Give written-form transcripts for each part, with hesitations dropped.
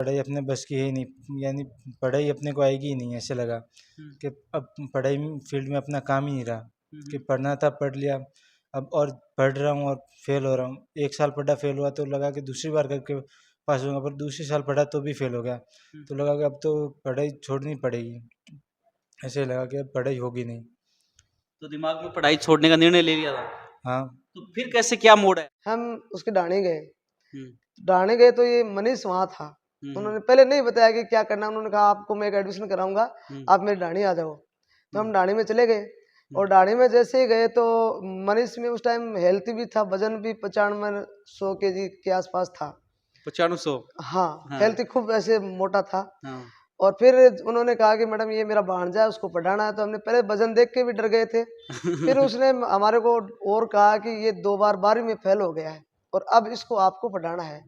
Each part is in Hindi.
पढ़ाई अपने बस की है ही नहीं, यानी पढ़ाई अपने को आएगी ही नहीं, ऐसे लगा कि अब पढ़ाई फील्ड में अपना काम ही नहीं रहा कि पढ़ना था पढ़ लिया। अब और पढ़ रहा हूँ और फेल हो रहा हूँ। एक साल पढ़ा फेल हुआ तो लगा कि दूसरी बार करके पास होऊंगा, पर दूसरी साल पढ़ा तो भी फेल हो गया। तो लगा कि अब तो पढ़ाई छोड़नी पड़ेगी, ऐसे लगा कि अब पढ़ाई होगी नहीं। तो दिमाग में पढ़ाई छोड़ने का निर्णय ले लिया था। हाँ, तो फिर कैसे, क्या मोड़ है? हम उसके डाणे गए। हम्म, डाणे गए तो ये मनीष वहाँ था। हम्म, उन्होंने पहले नहीं बताया कि क्या करना है। उन्होंने कहा आपको मैं एक एडमिशन कराऊंगा, आप मेरे डाणी आ जाओ। तो हम डाणी में चले गए। और डाणी में जैसे ही गए तो मनीष में उस टाइम हेल्थी भी था, वजन भी 95-100 kg के आसपास था। 9500। हाँ, हाँ, हेल्थी खूब ऐसे मोटा था। हाँ, और फिर उन्होंने कहा कि मैडम ये मेरा भांजा है, उसको पढ़ाना है। तो हमने पहले वजन देख के भी डर गए थे। फिर उसने हमारे को और कहा कि ये 2 बार 12वीं में फेल हो गया है और अब इसको आपको पढ़ाना है।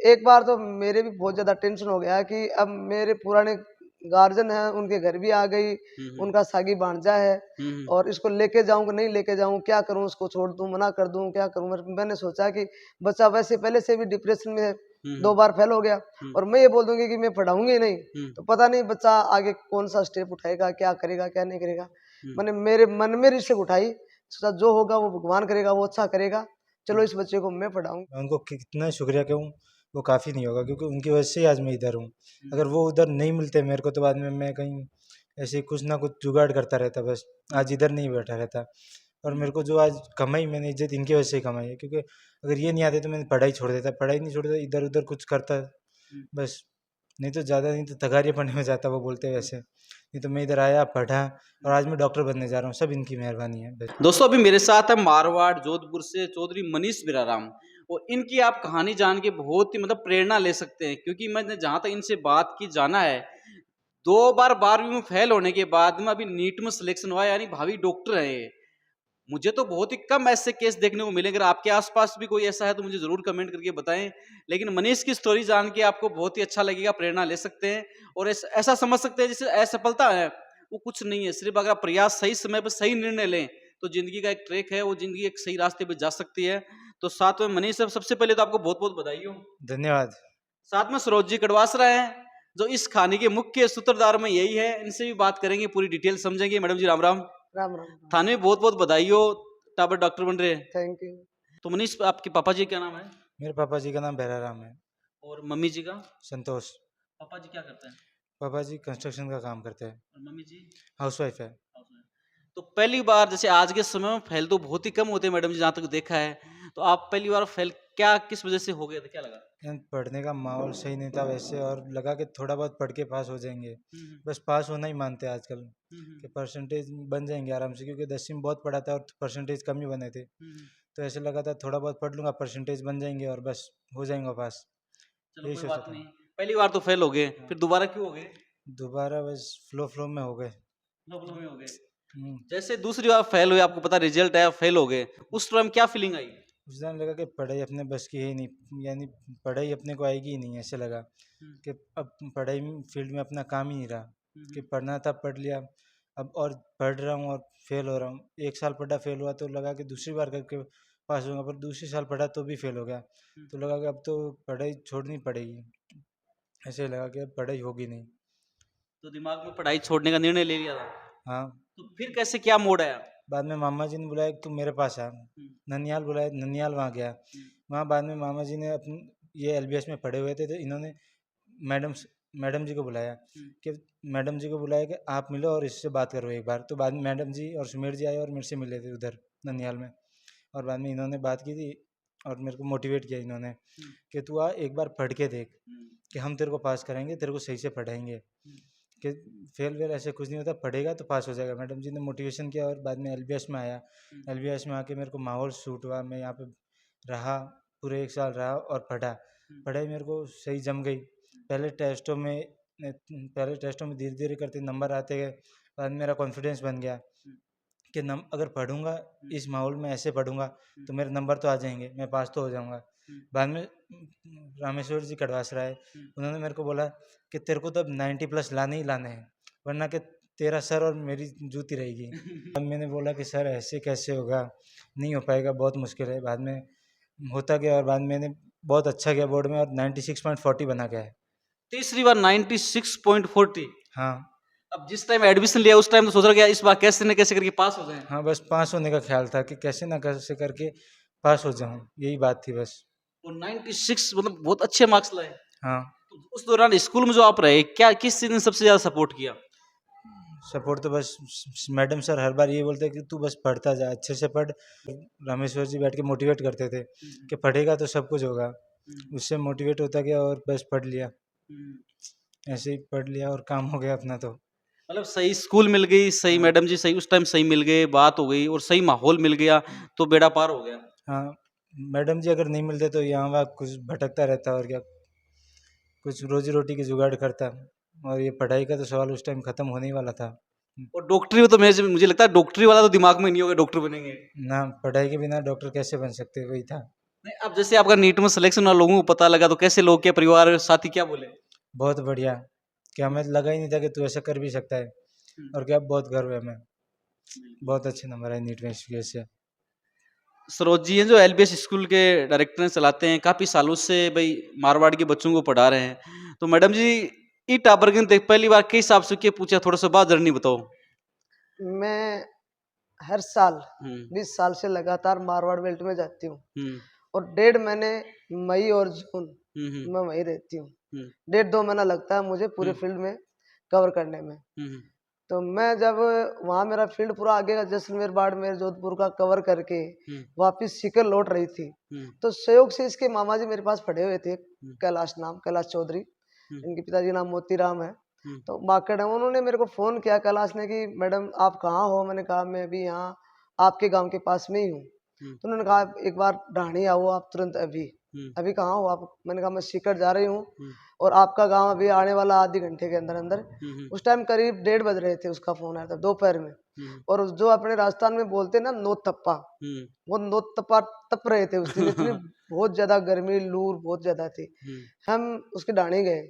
एक बार तो मेरे भी बहुत ज्यादा टेंशन हो गया कि अब मेरे पुराने गार्जियन हैं, उनके घर भी आ गई, उनका सागी भांजा है और इसको लेके जाऊं कि नहीं लेके जाऊं, क्या करूं, उसको छोड़ दूं, मना कर दूं, क्या करूं। मैंने सोचा कि बच्चा वैसे पहले से भी डिप्रेशन में है, 2 बार फेल हो गया और मैं ये बोल दूंगी कि मैं पढ़ाऊंगी नहीं, तो पता नहीं बच्चा आगे कौन सा स्टेप उठाएगा, क्या करेगा, क्या नहीं करेगा। मैंने मेरे मन में रिस्क उठाई, सोचा जो होगा वो भगवान करेगा, वो अच्छा करेगा, चलो इस बच्चे को मैं पढ़ाऊं। मैं उनको कितना शुक्रिया कहूँ, वो काफ़ी नहीं होगा, क्योंकि उनकी वजह से ही आज मैं इधर हूँ। अगर वो उधर नहीं मिलते मेरे को तो बाद में मैं कहीं ऐसे कुछ ना कुछ जुगाड़ करता रहता, बस आज इधर नहीं बैठा रहता। और मेरे को जो आज कमाई मैंने इज्जत इनकी वजह से ही कमाई है, क्योंकि अगर ये नहीं आते तो मैंने पढ़ाई छोड़ देता, पढ़ाई नहीं छोड़ता, इधर उधर कुछ करता बस। नहीं तो ज़्यादा नहीं तो तगारियाँ पढ़ने में जाता, वो बोलते हैं वैसे। नहीं तो मैं इधर आया, पढ़ा और आज मैं डॉक्टर बनने जा रहा हूँ, सब इनकी मेहरबानी है बस। दोस्तों अभी मेरे साथ है मारवाड़ जोधपुर से चौधरी मनीष बिराराम। और इनकी आप कहानी जान के बहुत ही मतलब प्रेरणा ले सकते हैं, क्योंकि मैंने जहां तक इनसे बात की जाना है, 2 बार 12वीं में फेल होने के बाद में अभी नीट में सिलेक्शन हुआ, यानी भावी डॉक्टर है ये। मुझे तो बहुत ही कम ऐसे केस देखने को मिले। अगर आपके आसपास भी कोई ऐसा है तो मुझे जरूर कमेंट करके बताएं। लेकिन मनीष की स्टोरी जान के आपको बहुत ही अच्छा लगेगा, प्रेरणा ले सकते हैं और ऐसा समझ सकते हैं जैसे असफलता है वो कुछ नहीं है। सिर्फ अगर आप प्रयास सही समय पर सही निर्णय लें तो जिंदगी का एक ट्रैक है, वो जिंदगी एक सही रास्ते पर जा सकती है। तो साथ में मनीष साहब, सबसे पहले तो आपको बहुत बहुत बधाई हो। धन्यवाद। साथ में सरोज जी कड़वासरा हैं जो इस कहानी के मुख्य सूत्रधार में यही है। इनसे भी बात करेंगे, पूरी डिटेल समझेंगे। मैडम जी राम राम। राम राम। थाने में बहुत बहुत बधाई हो, टाबर डॉक्टर बन रहे हैं। Thank you. तो मनीष, आपके पापा जी क्या नाम है? मेरे पापा जी का नाम भैराराम है। और मम्मी जी का? संतोष। पापा जी क्या करते हैं? पापा जी कंस्ट्रक्शन का काम करते हैं। और मम्मी जी? हाउसवाइफ है। तो पहली बार, जैसे आज के समय में फेल तो बहुत ही कम होते हैं मैडम जी, जहाँ तक देखा है, तो आप पहली बार फेल क्या किस वजह से हो गए थे, क्या लगा? पढ़ने का माहौल सही नहीं था वैसे, और लगा कि थोड़ा बहुत पढ़ के पास हो जाएंगे। बस पास होना ही मानते हैं आजकल, कि परसेंटेज बन जाएंगे आराम से, क्योंकि 10वीं में बहुत पढ़ा था और परसेंटेज कम ही बने थे। तो ऐसे लगा था थोड़ा बहुत पढ़ लूँगा, परसेंटेज बन जाएंगे और बस हो जाएंगे पास, चलो यही कोई सोचा बात था। नहीं, पहली बार तो फेल हो गए, फिर दोबारा क्यों हो गए? दोबारा बस फ्लो फ्लो में हो गए। प्रॉब्लम में हो गए। हम्म। जैसे दूसरी बार फेल हुए, आपको पता रिजल्ट आया, फेल हो गए, उस टाइम क्या फीलिंग आई? उस टाइम लगा कि पढ़ाई अपने बस की है ही नहीं, यानी पढ़ाई अपने को आएगी ही नहीं, ऐसे लगा कि अब पढ़ाई फील्ड में अपना काम ही नहीं रहा कि पढ़ना था पढ़ लिया। अब और पढ़ रहा हूँ और फेल हो रहा हूँ। एक साल पढ़ा फेल हुआ तो लगा कि दूसरी बार करके पास होऊंगा, पर दूसरी साल पढ़ा तो भी फेल हो गया। तो लगा कि अब तो पढ़ाई छोड़नी पड़ेगी, ऐसे लगा कि अब पढ़ाई होगी नहीं। तो दिमाग में पढ़ाई छोड़ने का निर्णय ले लिया था। हाँ। तो फिर कैसे, क्या मोड़ आया? बाद में मामा जी ने बुलाया कि तुम मेरे पास आ। ननियाल बुलाया, ननियाल वहाँ गया। वहाँ बाद में मामा जी ने अपने ये एलबीएस में पढ़े हुए थे, तो इन्होंने मैडम मैडम जी को बुलाया कि मैडम जी को बुलाया कि आप मिलो और इससे बात करो एक बार। तो बाद में मैडम जी और सुमेर जी आए और मेरे से मिले थे उधर ननियाल में। और बाद में इन्होंने बात की थी और मेरे को मोटिवेट किया इन्होंने कि तू आ एक बार पढ़ के देख, कि हम तेरे को पास करेंगे, तेरे को सही से पढ़ाएंगे, कि फेल वेल ऐसे कुछ नहीं होता, पढ़ेगा तो पास हो जाएगा। मैडम जी ने मोटिवेशन किया और बाद में एलबीएस में आया। एलबीएस में आके मेरे को माहौल सूट हुआ, मैं यहाँ पे रहा, पूरे 1 साल रहा और पढ़ा। पढ़ाई मेरे को सही जम गई। पहले टेस्टों में धीरे धीरे करते नंबर आते गए। बाद में मेरा कॉन्फिडेंस बन गया कि अगर पढ़ूंगा इस माहौल में, ऐसे पढ़ूंगा तो मेरे नंबर तो आ जाएंगे, मैं पास तो हो जाऊंगा। बाद में रामेश्वर जी कड़वासरा है, उन्होंने मेरे को बोला कि तेरे को तो अब 90+ लाने ही लाने हैं, वरना कि तेरा सर और मेरी जूती रहेगी। अब मैंने बोला कि सर ऐसे कैसे होगा, नहीं हो पाएगा, बहुत मुश्किल है। बाद में होता गया और बाद में मैंने बहुत अच्छा किया बोर्ड में और 96.40 बना गया है। तीसरी बार 96.40। हाँ अब जिस टाइम एडमिशन लिया उस टाइम तो सोच रहा कि इस बार कैसे न कैसे करके पास हो जाए। हाँ, बस पास होने का ख्याल था कि कैसे ना कैसे करके पास हो जाऊँ, यही बात थी बस। और 96 मतलब बहुत अच्छे मार्क्स लाए। हाँ, तो उस दौरान स्कूल में जो आप रहे, क्या किस चीज ने सबसे ज्यादा सपोर्ट किया? सपोर्ट तो बस मैडम सर हर बार ये बोलते कि तू बस पढ़ता जा, अच्छे से पढ़। रामेश्वर जी बैठ के मोटिवेट करते थे कि पढ़ेगा तो सब कुछ होगा। उससे मोटिवेट होता गया और बस पढ़ लिया, ऐसे ही पढ़ लिया और काम हो गया अपना। तो मतलब सही स्कूल मिल गई, सही हाँ। मैडम जी सही उस टाइम सही मिल गए, बात हो गई और सही माहौल मिल गया तो बेड़ा पार हो गया। हाँ, मैडम जी अगर नहीं मिलते तो यहाँ वहाँ कुछ भटकता रहता और क्या, कुछ रोजी रोटी की जुगाड़ करता, और ये पढ़ाई का तो सवाल उस टाइम ख़त्म होने ही वाला था। और डॉक्टरी में तो मुझे लगता है डॉक्टरी वाला तो दिमाग में नहीं होगा डॉक्टर बनेंगे। ना पढ़ाई के बिना डॉक्टर कैसे बन सकते, वही था। नहीं, अब जैसे आपका नीट में सिलेक्शन हुआ, लोगों को पता लगा तो कैसे लोग के परिवार साथी क्या बोले? बहुत बढ़िया, कि हमें लगा ही नहीं था कि तू ऐसा कर भी सकता है, और क्या बहुत गर्व है हमें। बहुत अच्छे नंबर आए नीट में इस वजह से। सरोज जी हैं जो एलबीएस स्कूल के डायरेक्टर चलाते हैं, काफी सालों से भाई मारवाड़ के बच्चों को पढ़ा रहे हैं। तो मैडम जी ई टाबर के देख पहली बार किस हिसाब से क्या पूछा, थोड़ा सा बात जर्नी बताओ। मैं हर साल हम्म 20 साल से लगातार मारवाड़ बेल्ट में जाती हूँ, हम्म और 1.5 महीने मई और जून हम्म मैं वहीं रहती हूँ। हम्म 1.5-2 महीना लगता है मुझे पूरे फील्ड में कवर करने में। हम्म तो मैं जब वहाँ मेरा फील्ड पूरा आगे का जैसलमेर, बाड़मेर, जोधपुर का कवर करके हम्म वापिस सीकर लौट रही थी, हम्म तो संयोग से इसके मामा जी मेरे पास पढ़े हुए थे, कैलाश चौधरी। हम्म इनके पिताजी का नाम मोतीराम है। हम्म तो मार्केट है, उन्होंने मेरे को फ़ोन किया कैलाश ने कि मैडम आप कहाँ हो? मैंने कहा मैं अभी यहाँ आपके गांव के पास में ही हूँ। हम्म तो उन्होंने कहा एक बार ढाणी आओ आप तुरंत अभी। हम्म अभी कहाँ हो आप? मैंने कहा मैं सीकर जा रही हूँ, हम्म और आपका गांव अभी आने वाला आधे घंटे के अंदर अंदर। हम्म उस टाइम करीब 1:30 बज रहे थे, उसका फ़ोन आया था दोपहर में। हम्म और जो अपने राजस्थान में बोलते हैं ना नोत तप्पा, हम्म वो नोत तप्पा तप रहे थे उस दिन। इतनी बहुत ज़्यादा गर्मी, लूर बहुत ज़्यादा थी। हम्म हम उसके ढाणी गए।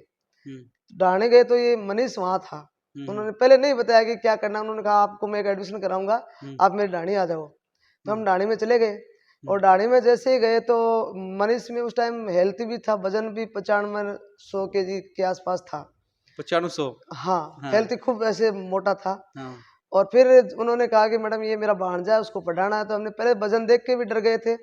हम्म ढाणे गए तो ये मनीष वहाँ था। हम्म उन्होंने पहले नहीं बताया कि क्या करना है। उन्होंने कहा आपको मैं एक एडमिशन कराऊंगा, आप मेरी ढाणी आ जाओ। तो हम ढाणी में चले गए, और ढाणी में जैसे ही गए तो मनीष में उस टाइम हेल्थी भी था, वजन भी 95-100 केजी के आसपास था। 9500। हाँ, हाँ हेल्थी खूब ऐसे मोटा था। हाँ और फिर उन्होंने कहा कि मैडम ये मेरा भांजा है, उसको पढ़ाना है। तो हमने पहले वजन देख के भी डर गए थे।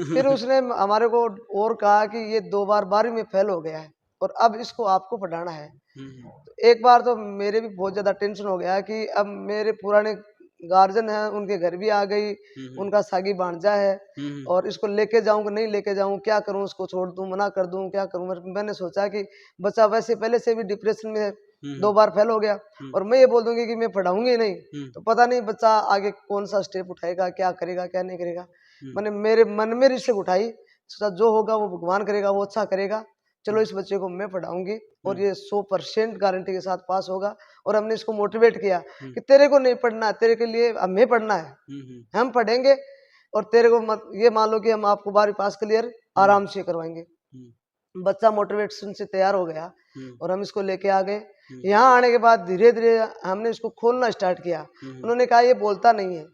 फिर उसने हमारे को और कहा कि ये 2 बार 12वीं में फेल हो गया है, और अब इसको आपको पढ़ाना है। हम्म एक बार तो मेरे भी बहुत ज़्यादा टेंशन हो गया कि अब मेरे पुराने गार्जियन हैं, उनके घर भी आ गई, हम्म उनका सागी भांजा है, हम्म और इसको लेके जाऊँ कि नहीं लेके जाऊँ, क्या करूँ? उसको छोड़ दूँ, मना कर दूँ, क्या करूँ? मैंने सोचा कि बच्चा वैसे पहले से भी डिप्रेशन में है, 2 बार फेल हो गया, और मैं ये बोल दूँगी कि मैं पढ़ाऊँगी ही नहीं, तो पता नहीं बच्चा आगे कौन-सा स्टेप उठाएगा, क्या करेगा, क्या नहीं करेगा। मैंने मेरे मन में रिस्क उठाई, सोचा जो होगा वो भगवान करेगा, वो अच्छा करेगा। चलो इस बच्चे को मैं पढ़ाऊँगी, और ये 100% गारंटी के साथ पास होगा। और हमने इसको मोटिवेट किया कि तेरे को नहीं पढ़ना, तेरे के लिए हमें पढ़ना है, हम पढ़ेंगे, और तेरे को मत ये मान लो कि हम आपको 12वीं पास क्लियर आराम से करवाएंगे। बच्चा मोटिवेशन से तैयार हो गया, और हम इसको लेके आ गए। यहाँ आने के बाद धीरे धीरे हमने इसको खोलना स्टार्ट किया। उन्होंने कहा ये बोलता नहीं है,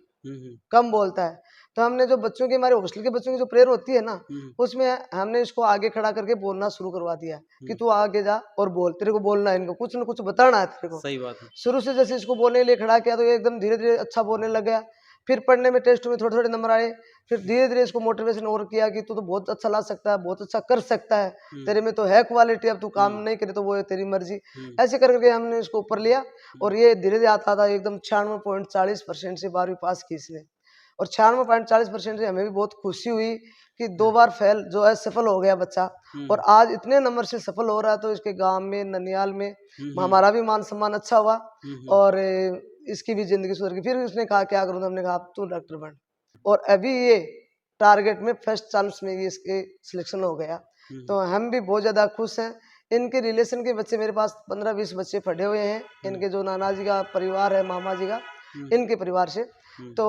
कम बोलता है। तो हमने जो बच्चों की, हमारे हॉस्टल के बच्चों की जो प्रेयर होती है ना, उसमें हमने इसको आगे खड़ा करके बोलना शुरू करवा दिया कि तू आगे जा और बोल, तेरे को बोलना है, इनको कुछ न कुछ बताना है तेरे को। सही बात है। शुरू से जैसे इसको बोलने के लिए खड़ा किया तो ये एकदम धीरे धीरे अच्छा बोलने लग गया। फिर पढ़ने में टेस्ट में थोड़े थोड़े नंबर आए। फिर धीरे धीरे इसको मोटिवेशन और किया कि तू तो बहुत अच्छा ला सकता है, बहुत अच्छा कर सकता है, तेरे में तो है क्वालिटी, अब तू काम नहीं करे तो वो है तेरी मर्जी। ऐसे करके हमने इसको ऊपर लिया, और ये धीरे धीरे आता था एकदम 96.40% से 12वीं पास की इसने। और 96.40% से हमें भी बहुत खुशी हुई कि 2 बार फेल जो है सफल हो गया बच्चा, और आज इतने नंबर से सफल हो रहा है। तो इसके गांव में, ननियाल में हमारा भी मान सम्मान अच्छा हुआ, और इसकी भी जिंदगी सुधर गई। फिर उसने कहा क्या करूँ, तो हमने कहा तू डॉक्टर बन। और अभी ये टारगेट में फर्स्ट चांस में ये इसके सिलेक्शन हो गया। तो हम भी बहुत ज़्यादा खुश हैं। इनके रिलेशन के बच्चे मेरे पास 15-20 बच्चे पढ़े हुए हैं, इनके जो नाना जी का परिवार है, मामा जी का, इनके परिवार से। तो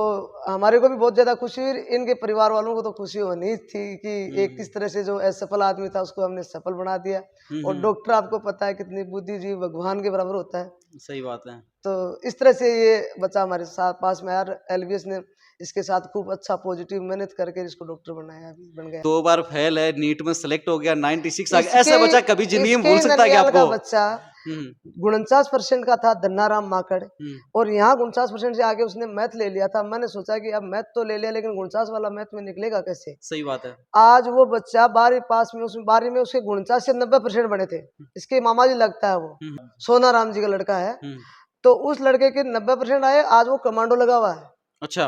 हमारे को भी बहुत ज़्यादा खुशी हुई, इनके परिवार वालों को तो खुशी होनी थी कि एक किस तरह से जो असफल आदमी था उसको हमने सफल बना दिया। और डॉक्टर आपको पता है कितनी बुद्धिजीवी भगवान के बराबर होता है। सही बात है। तो इस तरह से ये बच्चा हमारे साथ पास में आया। एलबीएस ने इसके साथ खूब अच्छा पॉजिटिव मेहनत करके इसको डॉक्टर बनाया, अभी बन गया। 2 बार फेल है, नीट में सेलेक्ट हो गया, 96 आ गया। ऐसा इसके बच्चा कभी जिंदगी में इसके भूल सकता है क्या ननियाल का आपको? बच्चा हम्म 49% का था, धन्नाराम माकड़, हम्म और यहाँ 49% से आगे उसने मैथ ले लिया था। मैंने सोचा कि अब मैथ तो ले लिया, लेकिन 49 वाला मैथ में निकलेगा कैसे। सही बात है। आज वो बच्चा 12वीं पास में, उसमें 12वीं में उसके 49 से 90% बने थे। इसके मामा जी लगता है, वो हम्म सोनाराम जी का लड़का है। हम्म तो उस लड़के के 90% आए। आज वो कमांडो लगा हुआ है, अच्छा।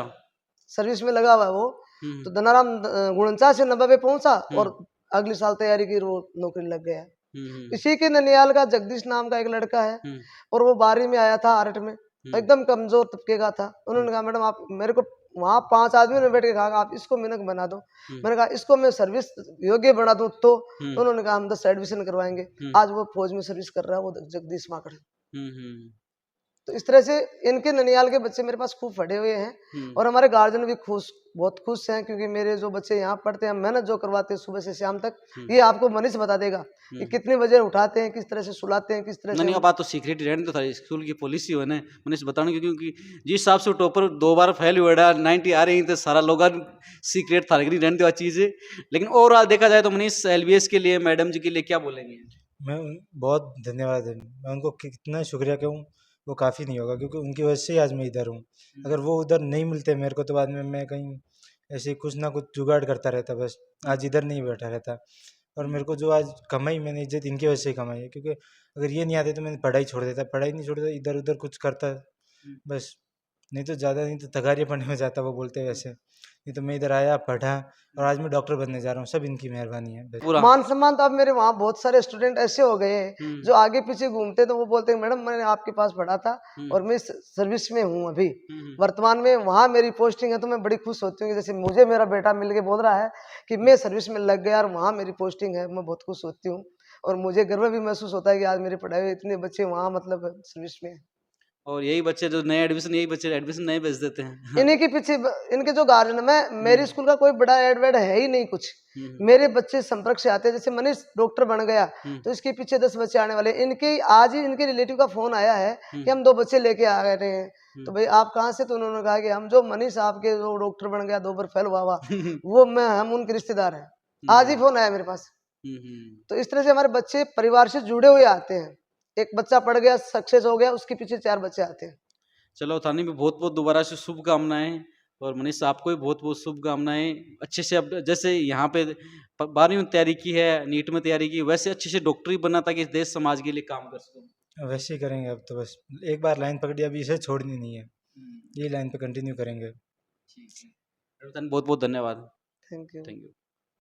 सर्विस में लगा हुआ है वो। हम्म तो धनाराम 49 से 90 पे पहुंचा, हम्म और अगले साल तैयारी की, वो नौकरी लग गया। हम्म इसी के ननियाल का जगदीश नाम का एक लड़का है, हम्म और वो 12वीं में आया था आर्ट में, एकदम कमजोर तबके का था। उन्होंने कहा मैडम आप मेरे को, वहाँ 5 आदमी ने बैठ के कहा आप इसको मिनक बना दो। मैंने कहा इसको मैं सर्विस योग्य बना दूं तो उन्होंने कहा हम 10 एडमिशन करवाएंगे। आज वो फौज में सर्विस कर रहा है, वो जगदीश माकड़। हम्म तो इस तरह से इनके ननियाल के बच्चे मेरे पास खूब पढ़े हुए हैं, और हमारे गार्जियन भी बहुत खुश हैं, क्योंकि मेरे जो बच्चे यहाँ पढ़ते हैं, मेहनत जो करवाते हैं सुबह से शाम तक, ये आपको मनीष बता देगा कि कितने बजे उठाते हैं, किस तरह से सुलाते हैं, किस तरह से। नहीं, बात तो सीक्रेट रहने तो था, स्कूल की पॉलिसी हो ना मनीष बताने की, क्योंकि जिस हिसाब से टॉपर 2 बार फेल हुआ 90 आ रही, तो सारा लोग सीक्रेट था, लेकिन रहने दो चीज़ है। लेकिन ओवरऑल देखा जाए तो मनीष एलबीएस के लिए, मैडम जी के लिए क्या बोलेंगे? बहुत धन्यवाद है, मैं उनको कितना शुक्रिया कहूँ वो काफ़ी नहीं होगा, क्योंकि उनकी वजह से ही आज मैं इधर हूँ। अगर वो उधर नहीं मिलते मेरे को, तो बाद में मैं कहीं ऐसे कुछ ना कुछ जुगाड़ करता रहता, बस आज इधर नहीं बैठा रहता। और मेरे को जो आज कमाई, मैंने इज्जत इनकी वजह से ही कमाई है, क्योंकि अगर ये नहीं आते तो मैंने पढ़ाई छोड़ देता, पढ़ाई नहीं छोड़ता, इधर उधर कुछ करता बस। नहीं तो ज़्यादा नहीं तो तगारियाँ पढ़ने में जाता, वो बोलते हैं वैसे। नहीं तो मैं इधर आया, पढ़ा, और आज मैं डॉक्टर बनने जा रहा हूँ, सब इनकी मेहरबानी है बस। पूरा मान सम्मान तो अब मेरे वहाँ बहुत सारे स्टूडेंट ऐसे हो गए हैं जो आगे पीछे घूमते, तो वो बोलते हैं मैडम मैंने आपके पास पढ़ा था और मैं सर्विस में हूँ अभी वर्तमान में, वहाँ मेरी पोस्टिंग है। तो मैं बड़ी खुश होती हूँ, जैसे मुझे मेरा बेटा मिलके बोल रहा है कि मैं सर्विस में लग गया और वहाँ मेरी पोस्टिंग है, मैं बहुत खुश होती हूँ। और मुझे गर्व भी महसूस होता है कि आज मेरे पढ़ाए हुए इतने बच्चे वहाँ मतलब सर्विस में हैं। और यही बच्चे जो नए एडमिशन, यही बच्चे एडमिशन नए भेज देते हैं। इन्हीं के पीछे इनके जो गार्जियन, मैं मेरे स्कूल का कोई बड़ा एड वेड है ही नहीं कुछ, मेरे बच्चे संपर्क से आते हैं। जैसे मनीष डॉक्टर बन गया तो इसके पीछे 10 बच्चे आने वाले। इनके आज ही इनके रिलेटिव का फोन आया है कि हम 2 बच्चे लेके आ रहे हैं। तो भाई आप कहाँ से? तो उन्होंने कहा कि हम जो मनीष आपके जो डॉक्टर बन गया 2 बार फेल हुआ वो हम उनके रिश्तेदार हैं। आज ही फोन आया मेरे पास। तो इस तरह से हमारे बच्चे परिवार से जुड़े हुए आते हैं। एक बच्चा पढ़ गया, सक्सेस हो गया, उसके पीछे 4 बच्चे आते हैं। चलो थानी भी बहुत बहुत दोबारा से शुभकामनाएं, और मनीष आपको भी बहुत बहुत शुभकामनाएं। अच्छे से अब जैसे यहाँ पे 12वीं में तैयारी की है, नीट में तैयारी की, वैसे अच्छे से डॉक्टरी बनना ताकि देश समाज के लिए काम कर सको। वैसे ही करेंगे अब तो, बस एक बार लाइन पकड़ी, अभी इसे छोड़नी नहीं है, ये लाइन पे कंटिन्यू करेंगे। ठीक है, बहुत बहुत धन्यवाद। Thank you. Thank you.